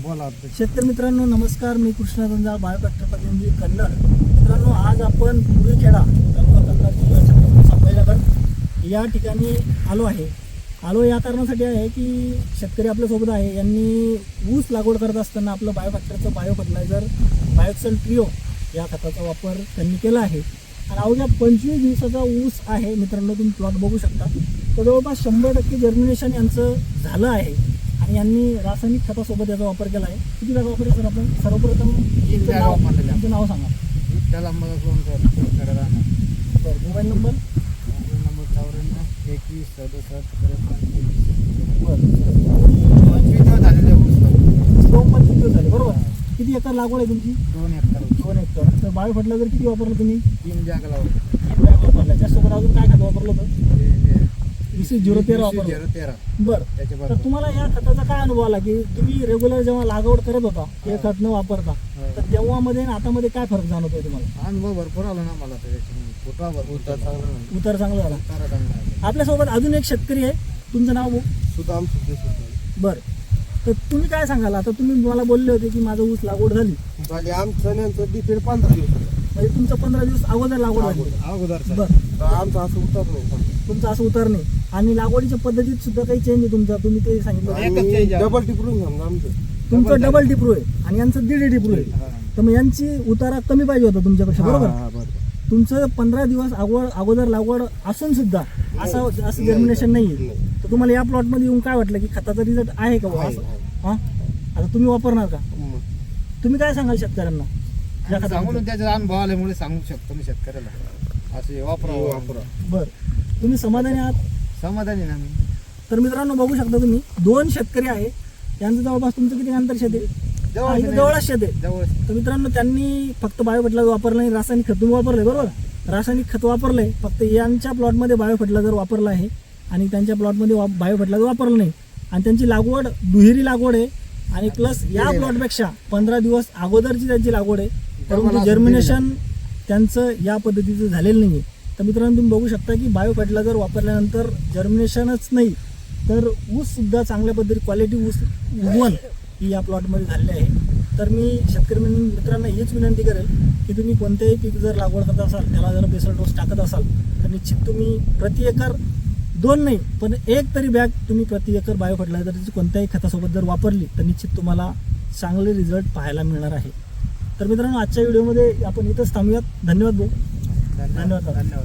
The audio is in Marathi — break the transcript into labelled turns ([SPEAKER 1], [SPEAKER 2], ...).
[SPEAKER 1] बोला.
[SPEAKER 2] शेतकरी मित्रांनो नमस्कार, मी कृष्णा जंजाळ, बायोफॅक्टर प्रतिनिधी कन्नड. मित्रांनो आज आपण पुरीखेडा तालुका कन्नड जिल्हा छत्रपती संभाजीनगर या ठिकाणी आलो या कारणासाठी आहे की शेतकरी आपल्यासोबत आहे. यांनी ऊस लागवड करत असताना आपलं बायोफॅक्टरचं बायो फर्टिलायझर बायोक्सेल ट्रिओ या खताचा वापर त्यांनी केला आहे आणि अवघ्या 25 दिवसाचा ऊस आहे. मित्रांनो तुम्ही प्लॉट बघू शकता, तर जवळपास 100% जर्मिनेशन यांचं झालं आहे आणि यांनी रासायनिक खतासोबत याचा वापर केला आहे. किती वेळा वापरला सर आपण? सर्वप्रथम तुमचं नाव सांगा.
[SPEAKER 1] त्याला मला फोन करायला
[SPEAKER 2] बरं, मोबाईल नंबर
[SPEAKER 1] 94 21 67
[SPEAKER 2] दिवस झाले बरोबर. किती एकर लागवड आहे तुमची?
[SPEAKER 1] 2
[SPEAKER 2] एकर. तर बायो फर्टिलायझर किती वापरलं तुम्ही?
[SPEAKER 1] 3 जागा लावून
[SPEAKER 2] 3 बॅग वापरल्या. त्यासोबत अजून काय खत वापरलं होतं? 20-0-13 वापरलं.
[SPEAKER 1] 13
[SPEAKER 2] बरं, तर तुम्हाला या खताचा काय अनुभव आला की तुम्ही रेग्युलर जेव्हा लागवड करत होता हे खत न वापरता, तर तेव्हा मध्ये आणि आतामध्ये काय फरक जाणवतोय तुम्हाला?
[SPEAKER 1] अनुभव भरपूर आला ना मला.
[SPEAKER 2] उतार चांगला झाला. आपल्यासोबत अजून एक शेतकरी आहे, तुमचं नाव?
[SPEAKER 1] सुदाम.
[SPEAKER 2] बरं, तर तुम्ही काय सांगाल? आता तुम्ही मला बोलले होते की माझं ऊस लागवड झाली.
[SPEAKER 1] आमचं डिपेंड 15 दिवस
[SPEAKER 2] म्हणजे तुमचं 15 दिवस अगोदर लागवड झाली. बरं,
[SPEAKER 1] आमचं असं उतर नाही.
[SPEAKER 2] तुमचं असं उतार नाही आणि लागवडीच्या पद्धतीत सुद्धा काही चेंज आहे तुमचा? तुम्ही ते सांगितलं
[SPEAKER 1] डबल टिपरून समजा आमचं.
[SPEAKER 2] तुमचं डबल टिप्रू आहे आणि यांचं 1.5 टिप्रू आहे. तर मग यांची उतारा कमी पाहिजे होता तुमच्यापेक्षा, बरोबर? तुमचं 15 दिवस अगोदर लागवड असून सुद्धा असं जर्मिनेशन नाहीये. तर तुम्हाला या प्लॉट मध्ये येऊन काय वाटलं की खताचा रिझल्ट आहे का? हा, आता तुम्ही वापरणार का? तुम्ही काय सांगाल शेतकऱ्यांना?
[SPEAKER 1] सांगून त्याच्या अनुभव आल्यामुळे सांगू शकतो मी शेतकऱ्याला असे वापरा.
[SPEAKER 2] बरं, तुम्ही समाधानी आहात?
[SPEAKER 1] समाधानी ना मी.
[SPEAKER 2] तर मित्रांनो बघू शकता तुम्ही 2 शेतकरी आहे. त्यांचं जवळपास तुमचं किती अंतर शेत आहे? जवळच शेत आहे. तर मित्रांनो त्यांनी फक्त बायो फर्टिलायझर वापरलं नाही, रासायनिक खत तुम्ही वापरले, बरोबर? रासायनिक खत वापरलंय, फक्त यांच्या प्लॉटमध्ये बायो फर्टिलायझर वापरलं आहे आणि त्यांच्या प्लॉटमध्ये बायो फर्टिलायझर वापरलं नाही. आणि त्यांची लागवड दुहेरी लागवड आहे आणि प्लस या प्लॉटपेक्षा 15 दिवस अगोदरची त्यांची लागवड आहे, परंतु जर्मिनेशन त्यांचं या पद्धतीचं झालेलं नाही आहे. तर मित्रांनो तुम्ही बघू शकता की बायो फर्टिलायझर वापरल्यानंतर जर्मिनेशनच नाही तर ऊससुद्धा चांगल्या पद्धती क्वालिटी ऊस उगवण ही या प्लॉटमध्ये झालेली आहे. तर मी शेतकरी मित्रांना हीच विनंती करेल की तुम्ही कोणत्याही पीक जर लागवड करत असाल, त्याला जर बेसल डोस टाकत असाल, तर निश्चित तुम्ही प्रति एकर 2 नाही पण 1 तरी बॅग तुम्ही प्रति एकर बायो फर्टिलायझरची कोणत्याही खतासोबत जर वापरली तर निश्चित तुम्हाला चांगले रिझल्ट पाहायला मिळणार आहे. तर मित्रांनो आजच्या व्हिडिओमध्ये आपण इथंच थांबूयात. धन्यवाद भाऊ. धन्यवाद.